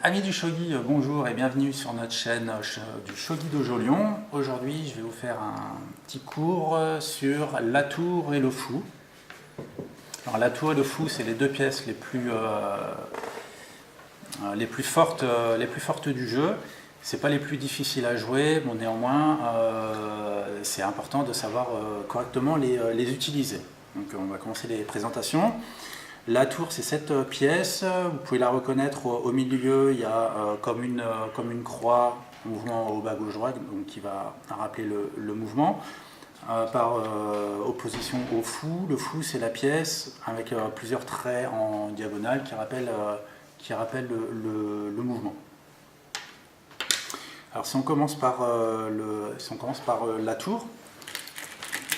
Amis du shogi, bonjour et bienvenue sur notre chaîne du Shogi Dojo Lyon. Aujourd'hui, je vais vous faire un petit cours sur la tour et le fou. Alors, la tour et le fou, c'est les deux pièces les plus fortes du jeu. C'est pas les plus difficiles à jouer, bon, néanmoins, c'est important de savoir correctement les utiliser. Donc, on va commencer les présentations. La tour, c'est cette pièce, vous pouvez la reconnaître au milieu, il y a comme une croix, mouvement au bas gauche droite, donc qui va rappeler le mouvement, par opposition au fou. Le fou, c'est la pièce avec plusieurs traits en diagonale qui rappellent le mouvement. Alors si on commence par la tour,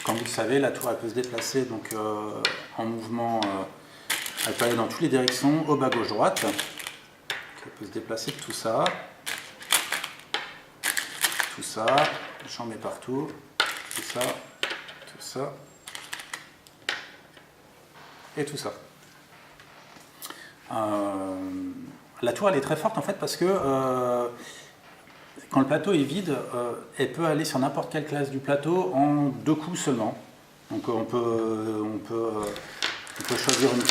comme vous le savez, la tour elle peut se déplacer donc, en mouvement. Elle peut aller dans toutes les directions, au bas, gauche, droite. Elle peut se déplacer de tout ça. J'en mets partout. Tout ça. Et tout ça. La tour, elle est très forte en fait parce que quand le plateau est vide, elle peut aller sur n'importe quelle classe du plateau en 2 coups seulement. Donc on peut choisir une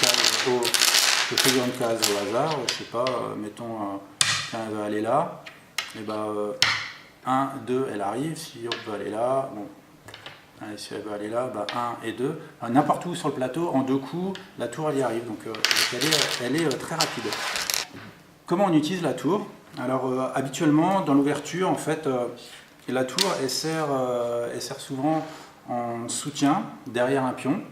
case au hasard, je sais pas, mettons qu'elle veut aller là, et ben 1, 2, elle arrive, si on veut aller là, bon, allez, si elle veut aller là, ben 1 et 2, n'importe où sur le plateau, en 2 coups, la tour elle y arrive, donc elle est très rapide. Comment on utilise la tour? Alors habituellement, dans l'ouverture, en fait, la tour elle sert souvent en soutien derrière un pion.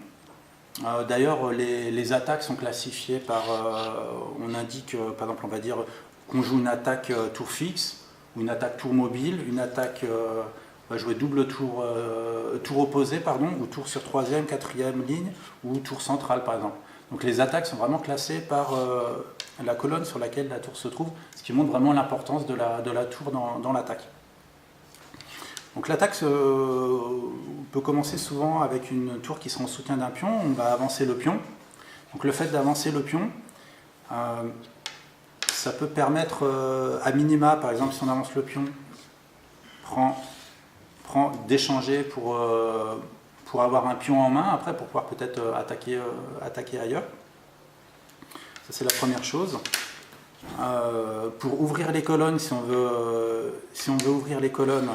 D'ailleurs, les attaques sont classifiées par, on indique, par exemple, on va dire qu'on joue une attaque tour fixe, ou une attaque tour mobile, une attaque, on va jouer double tour opposé, pardon, ou tour sur 3e, 4e ligne, ou tour centrale, par exemple. Donc les attaques sont vraiment classées par la colonne sur laquelle la tour se trouve, ce qui montre vraiment l'importance de la tour dans l'attaque. Donc l'attaque peut commencer souvent avec une tour qui sera en soutien d'un pion. On va avancer le pion. Donc le fait d'avancer le pion, ça peut permettre à minima, par exemple si on avance le pion, d'échanger pour avoir un pion en main après pour pouvoir peut-être attaquer ailleurs. Ça c'est la première chose. Pour ouvrir les colonnes, si on veut ouvrir les colonnes,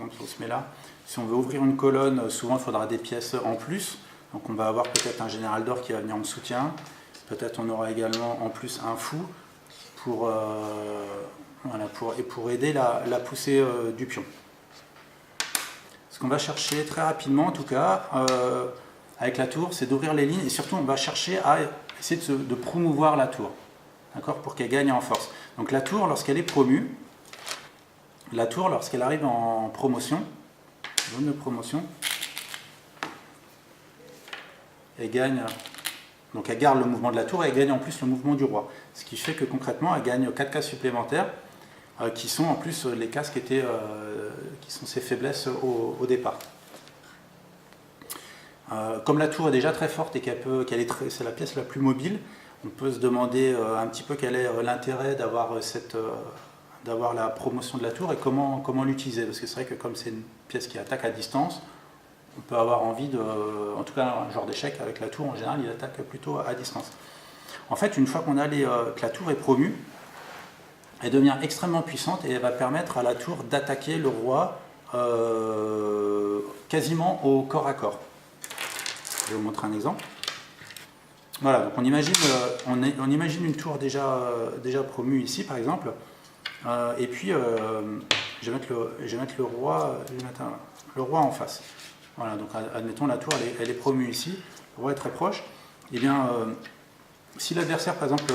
donc on se met là. Si on veut ouvrir une colonne, souvent il faudra des pièces en plus. Donc on va avoir peut-être un général d'or qui va venir en soutien. Peut-être on aura également en plus un fou pour aider la poussée du pion. Ce qu'on va chercher très rapidement en tout cas avec la tour, c'est d'ouvrir les lignes et surtout on va chercher à essayer de promouvoir la tour, d'accord, pour qu'elle gagne en force. Donc la tour, lorsqu'elle est promue, lorsqu'elle arrive en promotion, zone de promotion, elle gagne, donc elle garde le mouvement de la tour et elle gagne en plus le mouvement du roi. Ce qui fait que concrètement, elle gagne 4 cases supplémentaires qui sont en plus les cases qui sont ses faiblesses au départ. Comme la tour est déjà très forte et c'est la pièce la plus mobile, on peut se demander un petit peu quel est l'intérêt d'avoir la promotion de la tour et comment l'utiliser. Parce que c'est vrai que comme c'est une pièce qui attaque à distance, on peut avoir envie en tout cas un genre d'échec avec la tour, en général il attaque plutôt à distance. En fait, une fois que la tour est promue, elle devient extrêmement puissante et elle va permettre à la tour d'attaquer le roi quasiment au corps à corps. Je vais vous montrer un exemple. Voilà, donc on imagine une tour déjà promue ici par exemple. Et puis, je vais mettre le roi en face. Voilà, donc admettons la tour, elle est promue ici, le roi est très proche. Et bien, si l'adversaire, par exemple,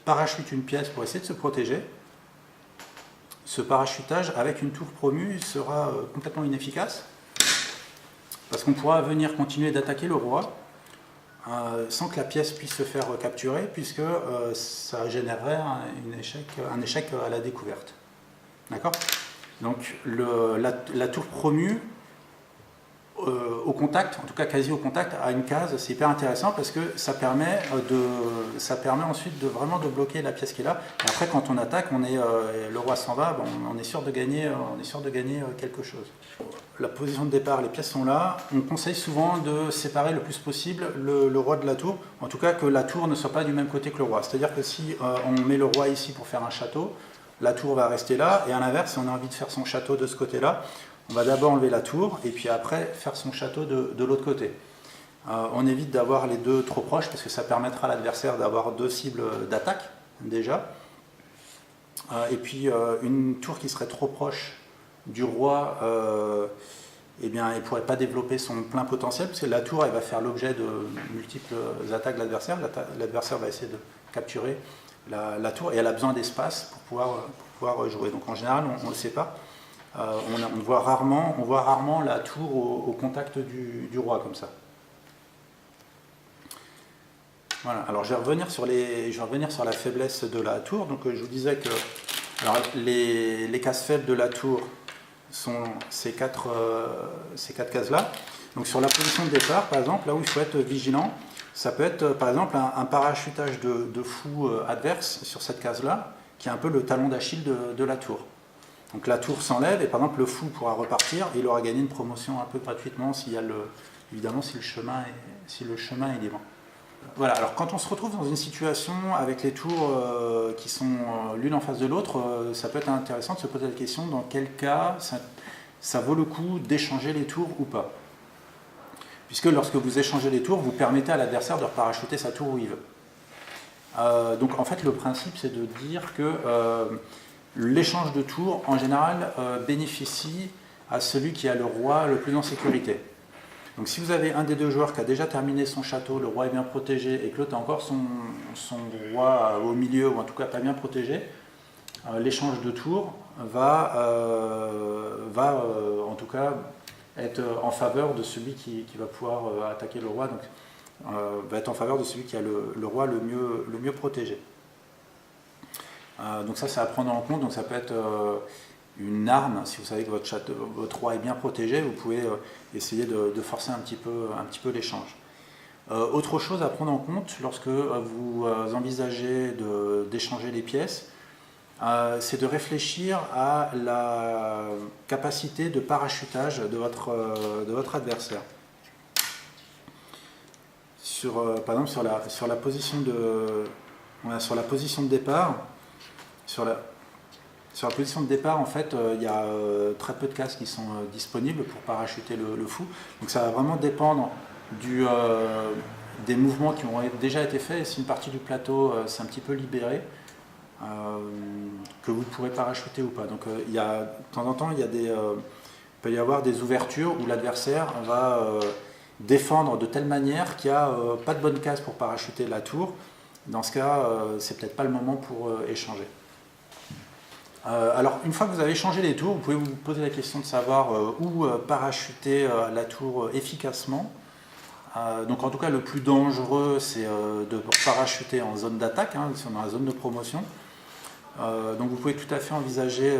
parachute une pièce pour essayer de se protéger, ce parachutage avec une tour promue sera complètement inefficace, parce qu'on pourra venir continuer d'attaquer le roi sans que la pièce puisse se faire capturer, puisque ça générerait un échec à la découverte. D'accord? Donc la tour promue, au contact, en tout cas quasi au contact, à une case, c'est hyper intéressant parce que ça permet ensuite vraiment de bloquer la pièce qui est là. Et après, quand on attaque, le roi s'en va, bon, on est sûr de gagner quelque chose. La position de départ, les pièces sont là. On conseille souvent de séparer le plus possible le roi de la tour, en tout cas que la tour ne soit pas du même côté que le roi. C'est-à-dire que si on met le roi ici pour faire un château, la tour va rester là, et à l'inverse, si on a envie de faire son château de ce côté-là, on va d'abord enlever la tour, et puis après faire son château de l'autre côté. On évite d'avoir les deux trop proches, parce que ça permettra à l'adversaire d'avoir deux cibles d'attaque, déjà. Et puis une tour qui serait trop proche du roi, eh bien, elle ne pourrait pas développer son plein potentiel, parce que la tour elle va faire l'objet de multiples attaques de l'adversaire. L'adversaire va essayer de capturer la tour, et elle a besoin d'espace pour pouvoir jouer. Donc en général, on ne le sait pas. On voit rarement la tour au contact du roi, comme ça. Voilà. Alors je vais revenir sur la faiblesse de la tour. Donc je vous disais que alors, les cases faibles de la tour sont ces quatre cases-là. Donc sur la position de départ, par exemple, là où il faut être vigilant, ça peut être par exemple un parachutage de fou adverse sur cette case-là, qui est un peu le talon d'Achille de la tour. Donc la tour s'enlève et par exemple le fou pourra repartir et il aura gagné une promotion un peu gratuitement évidemment si le chemin est libre. Voilà, alors quand on se retrouve dans une situation avec les tours qui sont l'une en face de l'autre, ça peut être intéressant de se poser la question dans quel cas ça vaut le coup d'échanger les tours ou pas. Puisque lorsque vous échangez les tours, vous permettez à l'adversaire de reparachuter sa tour où il veut. Donc en fait le principe c'est de dire que l'échange de tours en général bénéficie à celui qui a le roi le plus en sécurité. Donc si vous avez un des deux joueurs qui a déjà terminé son château, le roi est bien protégé, et que l'autre a encore son roi au milieu, ou en tout cas pas bien protégé, l'échange de tours va en tout cas être en faveur de celui qui va pouvoir attaquer le roi, donc va être en faveur de celui qui a le roi le mieux protégé. Donc ça, c'est à prendre en compte, donc ça peut être une arme, si vous savez que votre roi est bien protégé, vous pouvez essayer de forcer un petit peu l'échange. Autre chose à prendre en compte lorsque vous envisagez d'échanger les pièces, c'est de réfléchir à la capacité de parachutage de votre adversaire. Par exemple, sur la position de départ, sur la position de départ, en fait, il y a très peu de cases qui sont disponibles pour parachuter le fou. Donc ça va vraiment dépendre des mouvements qui ont déjà été faits. Et si une partie du plateau s'est un petit peu libérée, que vous pourrez parachuter ou pas. Donc de temps en temps, il peut y avoir des ouvertures où l'adversaire va défendre de telle manière qu'il n'y a pas de bonne case pour parachuter la tour. Dans ce cas, c'est peut-être pas le moment pour échanger. Alors, une fois que vous avez échangé les tours, vous pouvez vous poser la question de savoir où parachuter la tour efficacement. Donc, en tout cas, le plus dangereux, c'est de parachuter en zone d'attaque, si on est dans la zone de promotion. Donc, vous pouvez tout à fait envisager,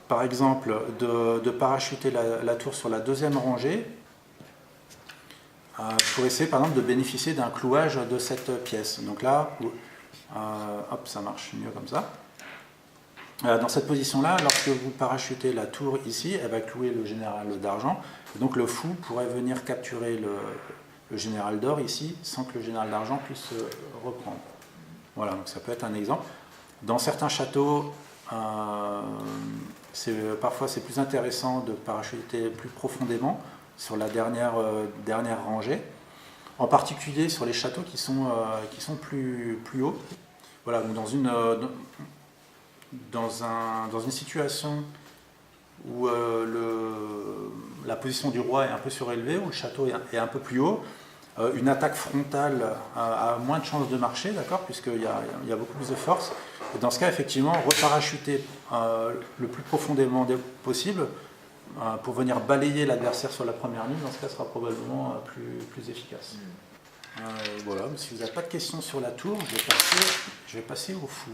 par exemple, de parachuter la tour sur la deuxième rangée, pour essayer, par exemple, de bénéficier d'un clouage de cette pièce. Donc là, hop, ça marche mieux comme ça. Dans cette position-là, lorsque vous parachutez la tour ici, elle va clouer le général d'argent. Donc le fou pourrait venir capturer le général d'or ici, sans que le général d'argent puisse reprendre. Voilà, donc ça peut être un exemple. Dans certains châteaux, parfois c'est plus intéressant de parachuter plus profondément sur la dernière rangée, en particulier sur les châteaux qui sont plus hauts. Voilà, donc dans une situation où la position du roi est un peu surélevée, où le château est un peu plus haut, une attaque frontale a moins de chances de marcher, d'accord, puisqu'il y a beaucoup plus de force. Et dans ce cas, effectivement, reparachuter le plus profondément possible pour venir balayer l'adversaire sur la première ligne, dans ce cas, sera probablement plus efficace. Voilà, si vous n'avez pas de questions sur la tour, je vais passer au fou.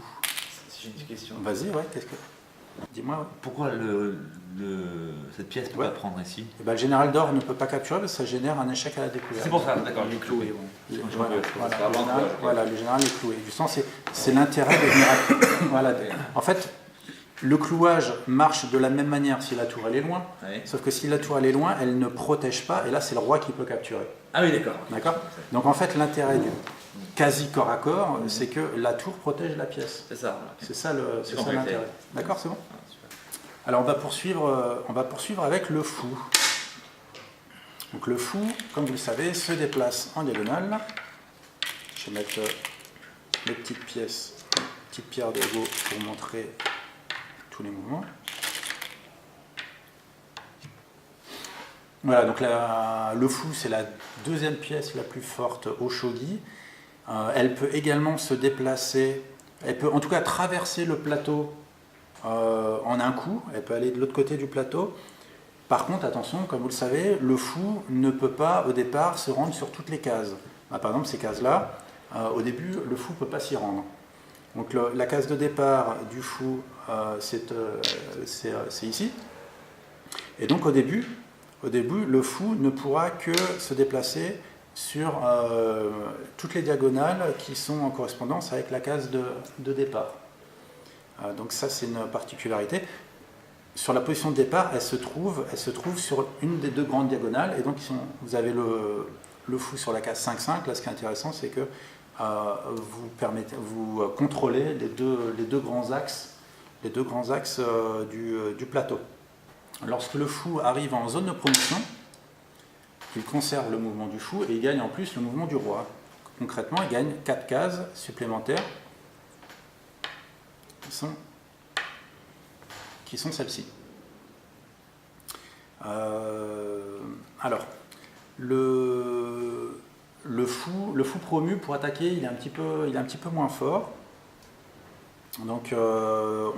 J'ai une question. Vas-y, ouais, qu'est-ce que... Dis-moi. Pourquoi cette pièce ne peut pas prendre ici? Et ben, le général d'or ne peut pas capturer parce que ça génère un échec à la découverte. C'est pour ça, d'accord. Il est cloué. Ouais. Voilà, le général est cloué. Du sens, c'est l'intérêt de venir. Voilà. En fait, le clouage marche de la même manière si la tour elle est loin. Ouais. Sauf que si la tour elle est loin, elle ne protège pas. Et là, c'est le roi qui peut capturer. Ah oui, d'accord. D'accord. Donc en fait, l'intérêt du quasi corps à corps, c'est que la tour protège la pièce. C'est ça. C'est ça l'intérêt. D'accord, c'est bon. Ah, super. Alors on va poursuivre avec le fou. Donc le fou, comme vous le savez, se déplace en diagonale. Je vais mettre les petites pièces, petites pierres de Go pour montrer tous les mouvements. Voilà, donc le fou, c'est la deuxième pièce la plus forte au shogi. Elle peut également se déplacer, elle peut en tout cas traverser le plateau en un coup, elle peut aller de l'autre côté du plateau. Par contre, attention, comme vous le savez, le fou ne peut pas au départ se rendre sur toutes les cases. Par exemple, ces cases-là, au début, le fou ne peut pas s'y rendre. Donc la case de départ du fou, c'est ici. Et donc au début, le fou ne pourra que se déplacer sur toutes les diagonales qui sont en correspondance avec la case de départ. Donc ça, c'est une particularité. Sur la position de départ, elle se trouve sur une des deux grandes diagonales. Et donc vous avez le fou sur la case 5-5. Là, ce qui est intéressant, c'est que vous contrôlez les deux grands axes du plateau. Lorsque le fou arrive en zone de promotion, il conserve le mouvement du fou et il gagne en plus le mouvement du roi. Concrètement, il gagne 4 cases supplémentaires qui sont celles-ci. Alors, le fou promu pour attaquer, il est un petit peu moins fort. Donc on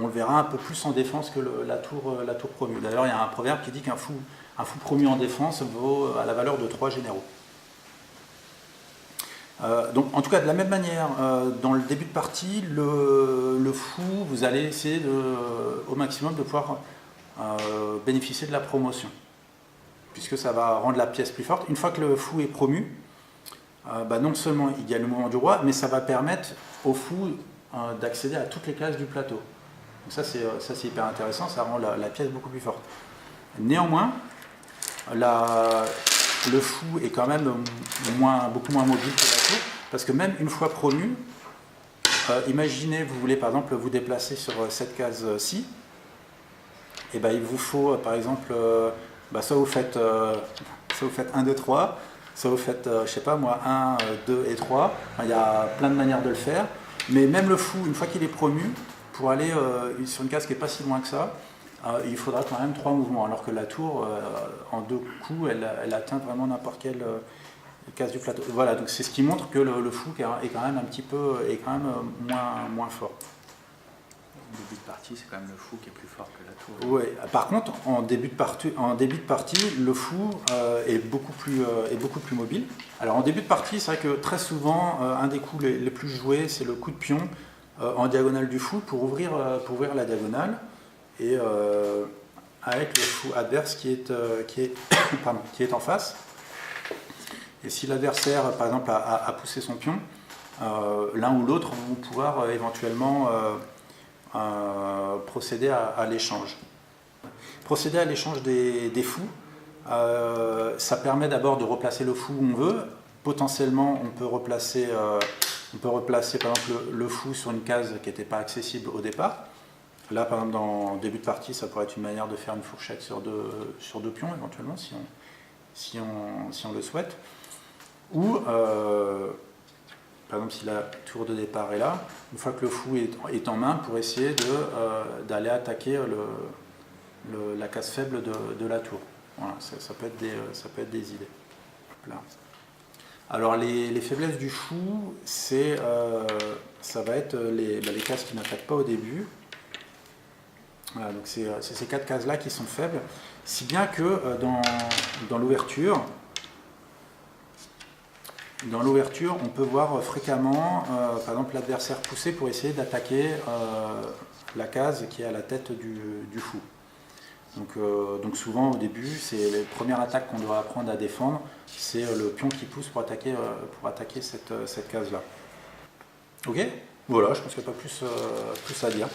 le verra un peu plus en défense que la tour promue. D'ailleurs, il y a un proverbe qui dit qu'un fou promu en défense vaut à la valeur de 3 généraux. Donc en tout cas, de la même manière, dans le début de partie, le fou, vous allez essayer au maximum de pouvoir bénéficier de la promotion, puisque ça va rendre la pièce plus forte. Une fois que le fou est promu, non seulement il gagne le mouvement du roi, mais ça va permettre au fou d'accéder à toutes les cases du plateau. Donc ça c'est hyper intéressant, ça rend la pièce beaucoup plus forte. Néanmoins, le fou est quand même beaucoup moins mobile que la tour, parce que même une fois promu, imaginez, vous voulez par exemple vous déplacer sur cette case-ci, et il vous faut par exemple, soit vous faites 1, 2, 3, soit vous faites, je sais pas moi, 1, 2 et 3, il y a plein de manières de le faire. Mais même le fou, une fois qu'il est promu, pour aller sur une case qui n'est pas si loin que ça, il faudra quand même 3 mouvements, alors que la tour, en 2 coups, elle atteint vraiment n'importe quelle case du plateau. Voilà, donc c'est ce qui montre que le fou est quand même moins fort. En début de partie, c'est quand même le fou qui est plus fort que la tour. Oui. Par contre, en début de partie, le fou est beaucoup plus mobile. Alors en début de partie, c'est vrai que très souvent, un des coups les plus joués, c'est le coup de pion en diagonale du fou pour ouvrir la diagonale et avec le fou adverse qui est en face. Et si l'adversaire, par exemple, a poussé son pion, l'un ou l'autre vont pouvoir éventuellement procéder à l'échange. Procéder à l'échange des fous, ça permet d'abord de replacer le fou où on veut. Potentiellement, on peut replacer par exemple le fou sur une case qui n'était pas accessible au départ. Là, par exemple, dans le début de partie, ça pourrait être une manière de faire une fourchette sur deux pions, éventuellement, si on le souhaite. Ou, par exemple, si la tour de départ est là, une fois que le fou est en main, pour essayer d'aller attaquer la case faible de la tour. Voilà, ça peut être des idées. Là. Alors, les faiblesses du fou, ça va être les cases qui n'attaquent pas au début. Voilà, donc c'est ces 4 cases-là qui sont faibles, si bien que dans l'ouverture, Dans l'ouverture, on peut voir fréquemment, par exemple, l'adversaire pousser pour essayer d'attaquer la case qui est à la tête du fou. Donc souvent, au début, c'est les premières attaques qu'on doit apprendre à défendre, c'est le pion qui pousse pour attaquer cette case-là. Ok ? Voilà, je pense qu'il n'y a pas plus à dire.